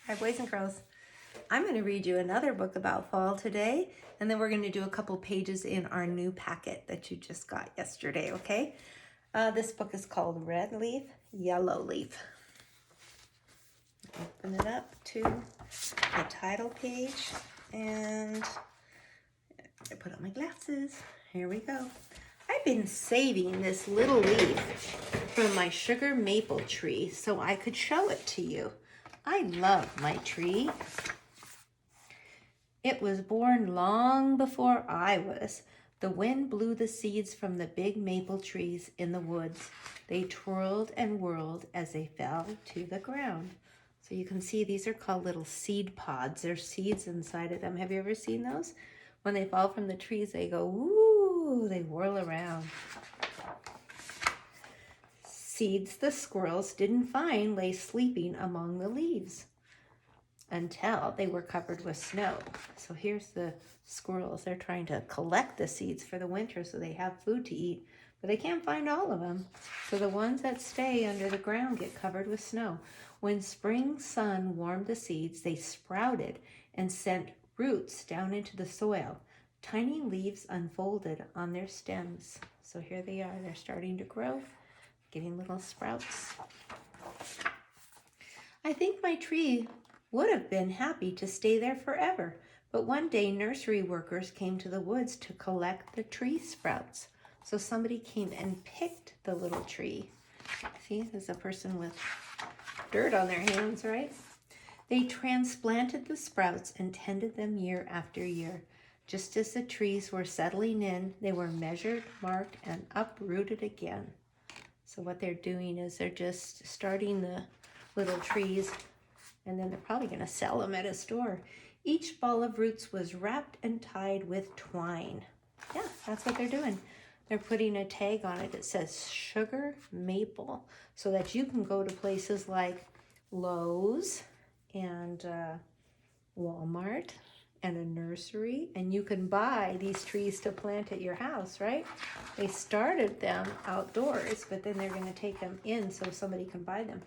Hi, boys and girls. I'm going to read you another book about fall today, and then we're going to do a couple pages in our new packet that you just got yesterday, okay? This book is called Red Leaf, Yellow Leaf. Open it up to the title page, and I put on my glasses. Here we go. I've been saving this little leaf from my sugar maple tree so I could show it to you. I love my tree. It was born long before I was. The wind blew the seeds from the big maple trees in the woods. They twirled and whirled as they fell to the ground. So you can see these are called little seed pods. There's seeds inside of them. Have you ever seen those? When they fall from the trees, they go, woo, they whirl around. Seeds the squirrels didn't find lay sleeping among the leaves until they were covered with snow. So here's the squirrels. They're trying to collect the seeds for the winter so they have food to eat, but they can't find all of them. So the ones that stay under the ground get covered with snow. When spring sun warmed the seeds, they sprouted and sent roots down into the soil. Tiny leaves unfolded on their stems. So here they are. They're starting to grow, getting little sprouts. I think my tree would have been happy to stay there forever, but one day nursery workers came to the woods to collect the tree sprouts. So somebody came and picked the little tree. See, there's a person with dirt on their hands, right? They transplanted the sprouts and tended them year after year. Just as the trees were settling in, they were measured, marked, and uprooted again. So what they're doing is they're just starting the little trees, and then they're probably going to sell them at a store. Each ball of roots was wrapped and tied with twine. Yeah, that's what they're doing. They're putting a tag on it that says sugar maple so that you can go to places like Lowe's and Walmart and a nursery, and you can buy these trees to plant at your house, right? They started them outdoors, but then they're going to take them in so somebody can buy them.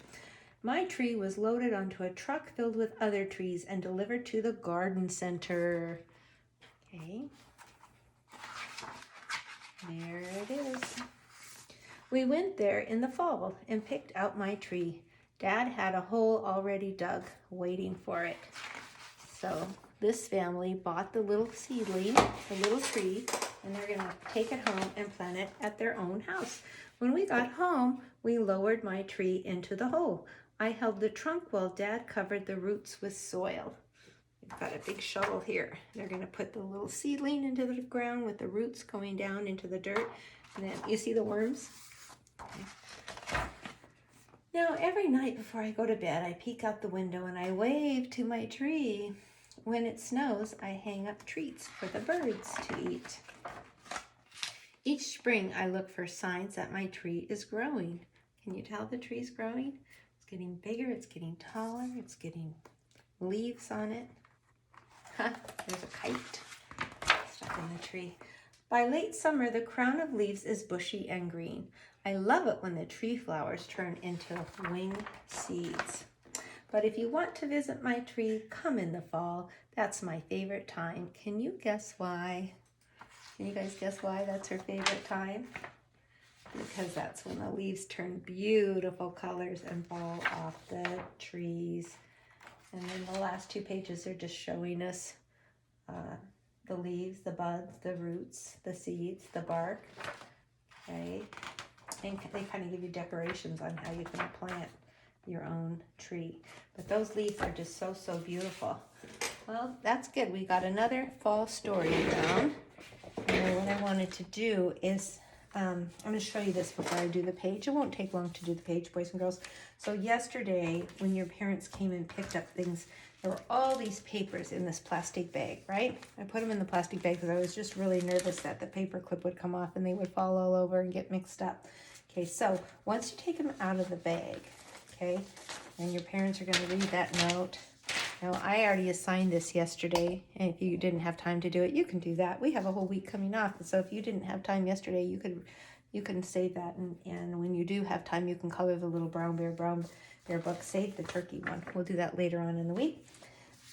My tree was loaded onto a truck filled with other trees and delivered to the garden center. Okay. There it is. We went there in the fall and picked out my tree. Dad had a hole already dug, waiting for it. So this family bought the little seedling, the little tree, and they're going to take it home and plant it at their own house. When we got home, we lowered my tree into the hole. I held the trunk while Dad covered the roots with soil. We've got a big shovel here. They're going to put the little seedling into the ground with the roots going down into the dirt. And then you see the worms? Okay. Now, every night before I go to bed, I peek out the window and I wave to my tree. When it snows, I hang up treats for the birds to eat. Each spring, I look for signs that my tree is growing. Can you tell the tree's growing? It's getting bigger, it's getting taller, it's getting leaves on it. There's a kite stuck in the tree. By late summer, the crown of leaves is bushy and green. I love it when the tree flowers turn into wing seeds. But if you want to visit my tree, come in the fall. That's my favorite time. Can you guess why? Can you guys guess why that's her favorite time? Because that's when the leaves turn beautiful colors and fall off the trees. And then the last two pages are just showing us the leaves, the buds, the roots, the seeds, the bark. Okay. And they kind of give you decorations on how you can plant your own tree. But those leaves are just so, so beautiful. Well, that's good. We got another fall story down. And what I wanted to do is, I'm going to show you this before I do the page. It won't take long to do the page, boys and girls. So yesterday, when your parents came and picked up things, there were all these papers in this plastic bag, right? I put them in the plastic bag because I was just really nervous that the paper clip would come off and they would fall all over and get mixed up. Okay, so once you take them out of the bag, okay, and your parents are going to read that note. Now, I already assigned this yesterday, and if you didn't have time to do it, you can do that. We have a whole week coming off, so if you didn't have time yesterday, you could you can save that, and when you do have time, you can color the little brown bear book. Save the turkey one. We'll do that later on in the week.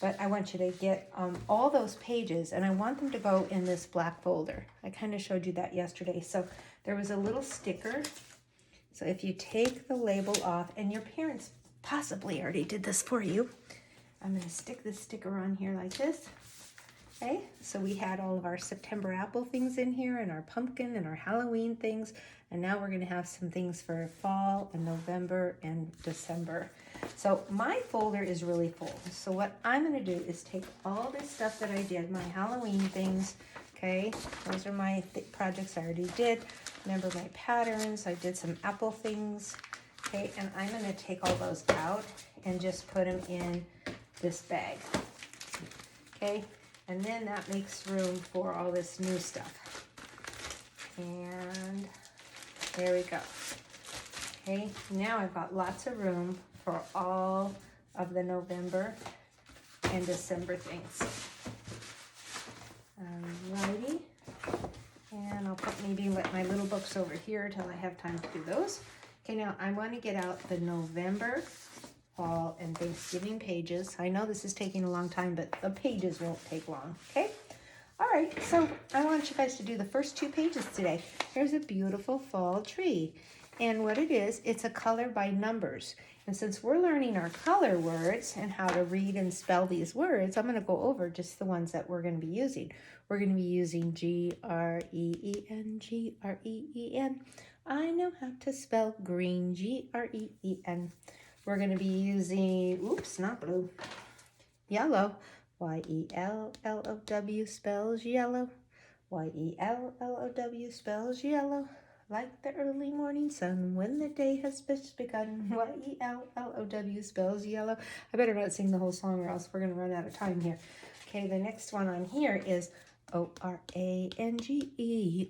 But I want you to get all those pages, and I want them to go in this black folder. I kind of showed you that yesterday. So there was a little sticker. So if you take the label off, and your parents possibly already did this for you, I'm going to stick this sticker on here like this. Okay, so we had all of our September apple things in here, and our pumpkin and our Halloween things, and now we're going to have some things for fall and November and December. So my folder is really full. So what I'm going to do is take all this stuff that I did, my Halloween things, okay, those are my projects I already did. Remember my patterns, I did some apple things, okay, and I'm going to take all those out and just put them in this bag, okay, and then that makes room for all this new stuff. And there we go. Okay, now I've got lots of room for all of the November and December things. Alrighty, and I'll put maybe let my little books over here till I have time to do those. Okay, now I want to get out the November, fall, and Thanksgiving pages. I know this is taking a long time, but the pages won't take long, okay? All right, so I want you guys to do the first 2 pages today. Here's a beautiful fall tree. And what it is, it's a color by numbers. And since we're learning our color words and how to read and spell these words, I'm going to go over just the ones that we're going to be using. We're going to be using G-R-E-E-N, G-R-E-E-N. I know how to spell green, G-R-E-E-N. We're going to be using, oops, not blue, yellow. Y-E-L-L-O-W spells yellow. Y-E-L-L-O-W spells yellow. Like the early morning sun when the day has just begun. Y-E-L-L-O-W spells yellow. I better not sing the whole song or else we're going to run out of time here. Okay, the next one on here is O-R-A-N-G-E.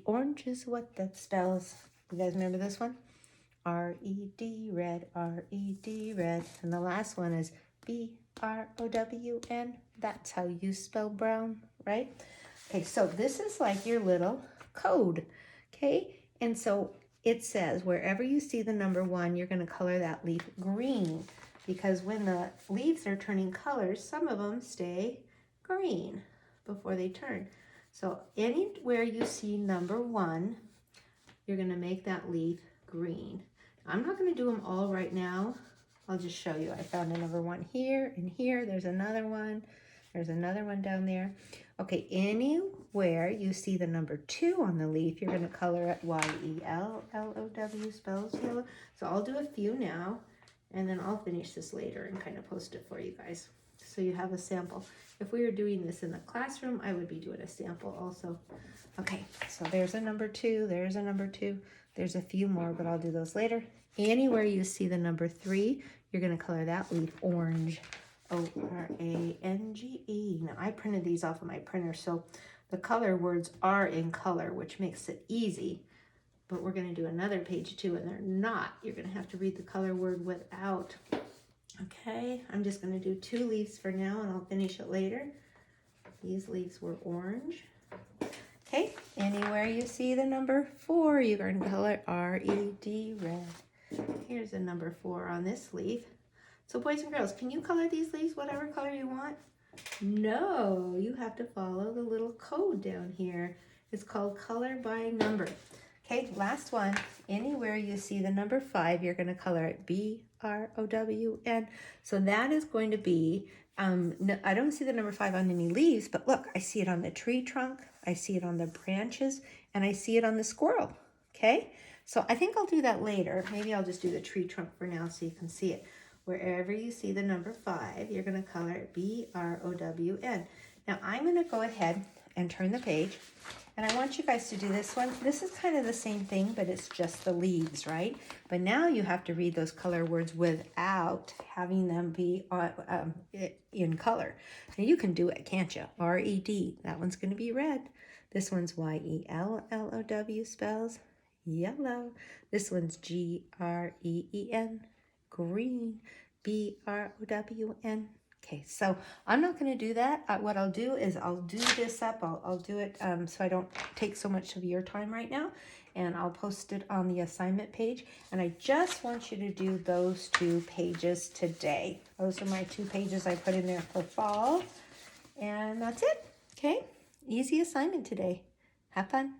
Orange is what that spells. You guys remember this one? R-E-D, red, R-E-D, red. And the last one is B-R-O-W-N. That's how you spell brown, right? Okay, so this is like your little code, okay? And so it says wherever you see the number 1, you're going to color that leaf green, because when the leaves are turning colors, some of them stay green before they turn. So anywhere you see number 1, you're going to make that leaf green. I'm not going to do them all right now. I'll just show you. I found a number 1 here and here. There's another one. There's another one down there. Okay, anywhere you see the number 2 on the leaf, you're going to color it Y-E-L-L-O-W spells yellow. So I'll do a few now, and then I'll finish this later and kind of post it for you guys so you have a sample. If we were doing this in the classroom, I would be doing a sample also. Okay, so there's a number 2. There's a number 2. There's a few more, but I'll do those later. Anywhere you see the number 3, you're going to color that leaf orange. O-R-A-N-G-E. Now, I printed these off of my printer, so the color words are in color, which makes it easy. But we're going to do another page too, and they're not. You're going to have to read the color word without. Okay, I'm just going to do 2 leaves for now, and I'll finish it later. These leaves were orange. Okay, anywhere you see the number 4, you're going to color R-E-D, red. Here's a number 4 on this leaf. So boys and girls, can you color these leaves whatever color you want? No, you have to follow the little code down here. It's called color by number. Okay, last one. Anywhere you see the number 5, you're going to color it B-R-O-W-N. So that is going to be, no, I don't see the number 5 on any leaves, but look, I see it on the tree trunk, I see it on the branches, and I see it on the squirrel. Okay, so I think I'll do that later. Maybe I'll just do the tree trunk for now so you can see it. Wherever you see the number 5, you're going to color it B-R-O-W-N. Now I'm going to go ahead and turn the page, and I want you guys to do this one. This is kind of the same thing, but it's just the leaves, right? But now you have to read those color words without having them be in color. Now you can do it, can't you? R-E-D, that one's going to be red. This one's Y-E-L-L-O-W spells yellow. This one's G-R-E-E-N. Green, B-R-O-W-N. Okay, so I'm not going to do that. What I'll do is I'll do this up. I'll do it so I don't take so much of your time right now. and I'll post it on the assignment page. And I just want you to do those 2 pages today. Those are my 2 pages I put in there for fall. And that's it. Okay, easy assignment today. Have fun.